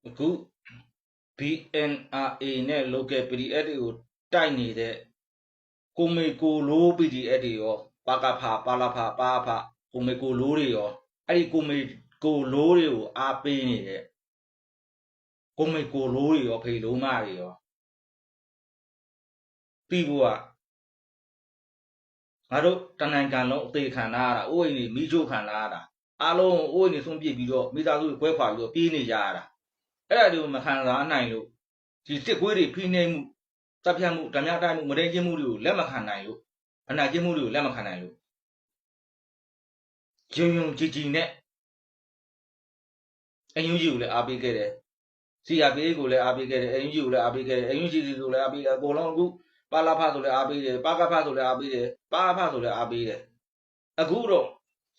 အခု BNRA နဲ့ local PDF တွေကိုတိုက်နေတဲ့ကိုမေကိုလိုး PDF တွေရောပါကဖာပါလာဖာပါဖာကိုမေကိုလိုးတွေရောအဲ့ဒီကိုမေကိုလိုးတွေကိုအားပေးနေတဲ့ကိုမေကိုလိုးတွေရောဖေလုံးမတွေရောပြီးဖို့ကငါတို့တနိုင်ငံလုံးအသေးခံရတာအိုးအိမ်တွေမိချို့ခံရတာအားလုံးအိုးအိမ်တွေဆုံးပြစ်ပြီးတော့မိသားစုတွေကွဲခွာပြီးတော့ပြေးနေကြရတာအဲ့ဒါတွေကိုမခံစားနိုင်လို့ဒီစစ်ခွေးတွေဖိနှိပ်မှုတပ်ဖြတ်မှုဓမြတိုက်မှုမတိန်ချင်းမှုတွေကိုလက်မခံနိုင်လို့အနာကျင့်မှုတွေကိုလက်မခံနိုင်လို့ယုံယုံကြည်ကြည်နဲ့အယူကြီးကိုလည်းအားပေးခဲ့တယ်CRPA ကိုလည်းအားပေးခဲ့တယ်အယူကြီးကိုလည်းအားပေးခဲ့တယ်အယူကြီးကိုလည်းအားပေးတယ်အကုန်လုံးအခုပါလာဖဆိုလည်းအားပေးတယ်ပါကဖဆိုလည်းအားပေးတယ်ပါဖဆိုလည်းအားပေးတယ်အခုတော့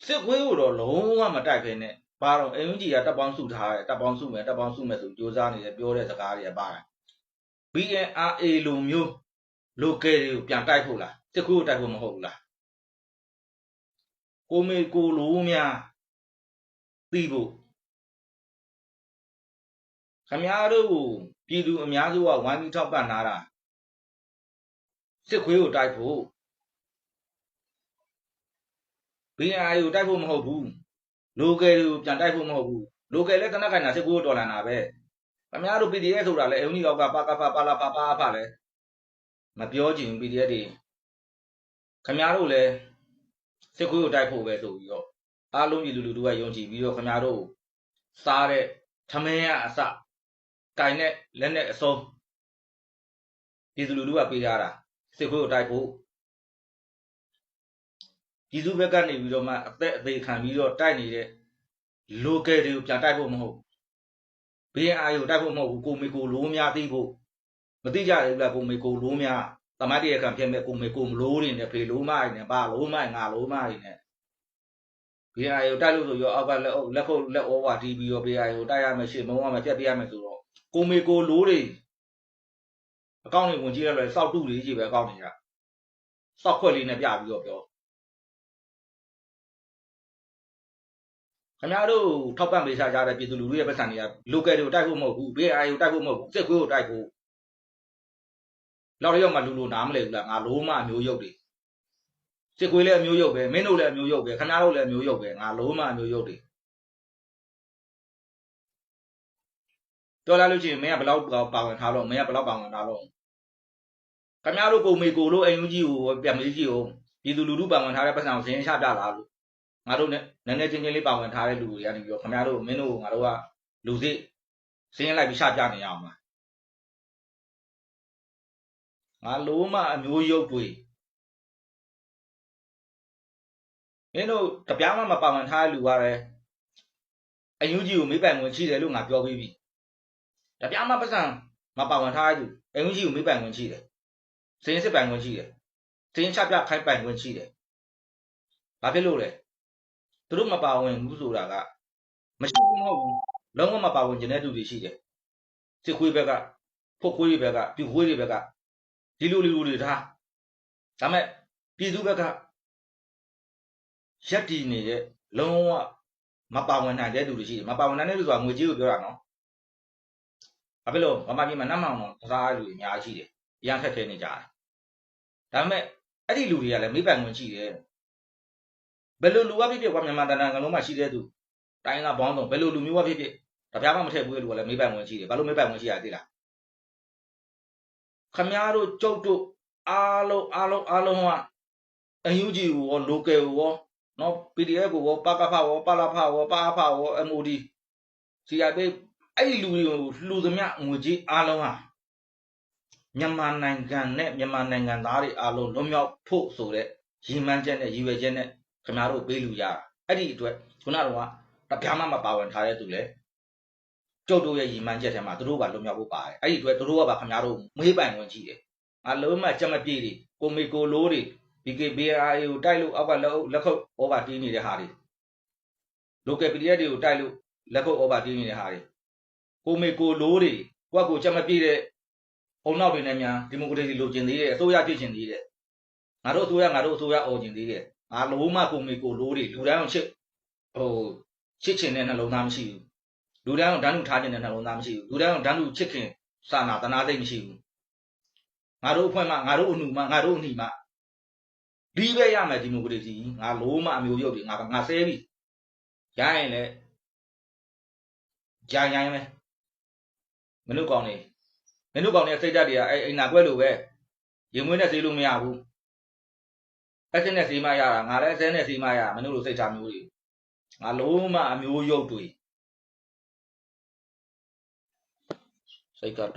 စစ်ခွေးကိုတော့လုံးဝမတိုက်ဖဲနဲ့ဘာတော့အယူကြီးကတပ်ပေါင်းစုထားတယ်တပ်ပေါင်းစုမယ်ဆိုကြိုးစားနေတယ်ပြောတဲ့စကားတွေကပါတယ် BNRA လိုမျိုး local တွေကိုပြန်တိုက်ဖို့လားစစ်ခွေးကိုတိုက်ဖို့မဟုတ်ဘူးလားကိုမေကိုလိုးများသိဖို့ခမည်းတော်ကိုပြည်သူအများစုကဝိုင်းပြီးထောက်ပံ့လာတာစစ်ခွေးကိုတိုက်ဖို့ BNRA ကိုတိုက်ဖို့မဟုတ်ဘူး local တွေကိုပြန်တိုက်ဖို့မဟုတ်ဘူး local လည်းတနက်ခိုင်တာစစ်ခွေးကိုတော်လှန်တာပဲခမည်းတော် PDF ဆိုတာလည်းအုံကြီးကောက်ကပါကဖပါလာဖပါဖလည်းမပြောချင်ဘူး PDF တွေခမည်းတော်လည်းစစ်ခွေးကိုတိုက်ဖို့ပဲဆိုပြီးတော့အားလုံးပြည်သူလူထုကယုံကြည်ပြီးတော့ခမည်းတော်စားတဲ့ထမင်းရအစကင်နဲ့လက်နဲ့အစုံပြည်သူလူထုကပေးထားတာစစ်ခွေးကိုတိုက်ဖို့ပြည်သူဘက်ကနေပြီးတော့မှအသက်အသေးခံပြီးတော့တိုက်နေတဲ့ local တွေကိုပြန်တိုက်ဖို့မဟုတ် BNRA ကိုတိုက်ဖို့မဟုတ်ဘူးကိုမေကိုလိုးများသိဖို့မသိကြဘူးလားကိုမေကိုလိုးများတမတ်တရခံဖြစ်မဲ့ကိုမေကိုမလိုးတွေနဲ့ဖေလိုးမတွေနဲ့ပါလိုးမငါလိုးမတွေနဲ့ BNRA ကိုတိုက်လို့ဆိုရောအောက်ကလက်ခုပ်လက်ဩဝါတီးပြီးတော့ BNRA ကိုတိုက်ရမယ်ရှေ့မုံရမယ်ပြတ်ပြရမယ်ဆိုတော့ကိုမေကိုလိုးတွေအကောင့်တွေဝင်ကြည့်ရလဲစောက်တုတွေကြီးပဲအကောင့်တွေကစောက်ခွက်လေးနဲ့ပြပြီးတော့ပြောခင်ဗျားတို့ထောက်ပံ့ပေးစားကြတဲ့ပြည်သူလူထုရဲ့ပတ်စံတွေက local တွေကိုတိုက်ဖို့မဟုတ်ဘူး BNRA ကိုတိုက်ဖို့မဟုတ်ဘူးစစ်ခွေးကိုတိုက်ဖို့လောက်ရောက်မှလူလိုနားမလဲဘူးလားငါလိုးမအမျိုးရုပ်တွေစစ်ခွေးလည်းအမျိုးရုပ်ပဲမင်းတို့လည်းအမျိုးရုပ်ပဲခင်ဗျားတို့လည်းအမျိုးရုပ်ပဲငါလိုးမအမျိုးရုပ်တွေပြောလာလို့ရှိရင်မင်းကဘယ်လောက်ပါဝင်ထားလို့မင်းကဘယ်လောက်ပါဝင်ထားလို့ခင်ဗျားတို့ကိုမေကိုလို့အင်ယူကြီးကိုပြန်မေးကြည့်အောင်ပြည်သူလူထုပါဝင်ထားတဲ့ပတ်စံကိုဇင်းချပြလာလို့ငါတို့နဲ့နည်းနည်းချင်းချင်းလေးပါဝင်ထားတဲ့လူတွေကနေပြီးတော့ခင်ဗျားတို့မင်းတို့ငါတို့ကလူစိဇင်းလိုက်ပြီးချပြနေရအောင်လားငါလိုးမအမျိုးရုပ်တွေမင်းတို့တပြားမှမပါဝင်ထားတဲ့လူကလည်းအယူကြီးကိုမေးပိုင်ဝင်ရှိတယ်လို့ငါပြောပြီးပြီတပြားမှပတ်စံမပါဝင်ထားတဲ့လူအယူကြီးကိုမေးပိုင်ဝင်ရှိတယ်ဇင်းစစ်ပိုင်ဝင်ရှိတယ်ဇင်းချပြခိုင်းပိုင်ဝင်ရှိတယ်ဘာဖြစ်လို့လဲသူတို့မပါဝင်ဘူးဆိုတာကမရှိဘူးမဟုတ်ဘူးလုံးဝမပါဝင်ခြင်းတဲ့လူတွေရှိတယ်စစ်ခွေးဘက်ကဖုတ်ခွေးတွေဘက်ကပြူခွေးတွေဘက်ကဒီလိုတွေထားဒါမဲ့ပြည်သူဘက်ကရက်တီနေတဲ့လုံးဝမပါဝင်နိုင်တဲ့လူတွေရှိတယ်မပါဝင်နိုင်တဲ့လူဆိုတာငွေကြေးကိုပြောတာနော်ဘာဖြစ်လို့မမပြည်မှာနတ်မောင်တော့စားလူတွေအများကြီးရှိတယ်အရန်ခက်ခဲနေကြတယ်ဒါမဲ့အဲ့ဒီလူတွေကလည်းမေးပိုင်ဝင်ရှိတယ်ဘယ်လိုလူကဖြစ်ဖြစ်ကွာမြန်မာတန်တန်ကလုံးမှာရှိတဲ့သူတိုင်းသားဘောင်းဆောင်ဘယ်လိုလူမျိုးကဖြစ်ဖြစ်တပြားမှမထည့်ဘူးလူကလည်းမေးပိုင်ဝင်ရှိတယ်ဘာလို့မေးပိုင်ဝင်ရှိရသေးလားခမည်းတော်ကျုပ်တို့အားလုံးကအယူကြီးကိုရော local ကိုရောနော် PDF ကိုရောပါကဖရောပါလာဖရောပါဖရော MOD CRP အဲ့ဒီလူတွေကိုလှူသမျှငွေကြေးအားလုံးဟာမြန်မာနိုင်ငံနဲ့မြန်မာနိုင်ငံသားတွေအားလုံးလွတ်မြောက်ဖို့ဆိုတဲ့ရည်မှန်းချက်နဲ့ရည်ရွယ်ချက်နဲ့ခင်ဗျားတို့ပေးလူရတာအဲ့ဒီအတွက်ခုနကတော့တပြားမှမပါဝင်ထားတဲ့သူလေကျုပ်တို့ရဲ့ရည်မှန်းချက်ထဲမှာသူတို့ကလွတ်မြောက်ဖို့ပါတယ်အဲ့ဒီအတွက်သူတို့ကပါခင်ဗျားတို့မေးပိုင်ဝင်ကြည့်တယ်အလုံးမကြက်မပြေတွေကိုမေကိုလိုးတွေ BNRA ကိုတိုက်လို့အောက်ကလက်ခုပ်ဩဘာတီးနေတဲ့ဟာတွေ local PDF တွေကိုတိုက်လို့လက်ခုပ်ဩဘာတီးနေတဲ့ဟာတွေကိုမေကိုလိုးတွေကိုယ့်ကိုကြက်မပြေတဲ့အုံနောက်တွေနဲ့များဒီမိုကရေစီလိုချင်သေးတယ်အစိုးရဖြစ်ချင်သေးတယ်ငါတို့အစိုးရအော်ချင်သေးတယ်ငါလိုးမကိုမေကိုလိုးတွေလူတိုင်းအောင်ချစ်ချင်တဲ့နှလုံးသားမရှိဘူး လူတိုင်းကိုဓာတ်လူထားခြင်းနဲ့နှလုံးသားမရှိဘူးလူတိုင်းကိုဓာတ်လူချစ်ခင်စာနာတနာသိမရှိဘူးငါတို့အဖွဲ့မှငါတို့အနှူမှငါတို့အနှီမှဒီပဲရမယ်ဒီမိုကရေစီငါလိုမှအမျိုးရုပ်တွေငါဆဲပြီရရင်လေကြာရင်ပဲမင်းတို့ကောင်းနေစိတ်ဓာတ်တွေကအိမ်နာကွဲလို့ပဲရင်မွေးနဲ့ဆေးလို့မရဘူးအစနဲ့ဆေးမရတာငါလည်းအစနဲ့ဆေးမရမင်းတို့လိုစိတ်ထားမျိုးတွေငါလိုမှအမျိုးရုပ်တွေစိတ်ကတော့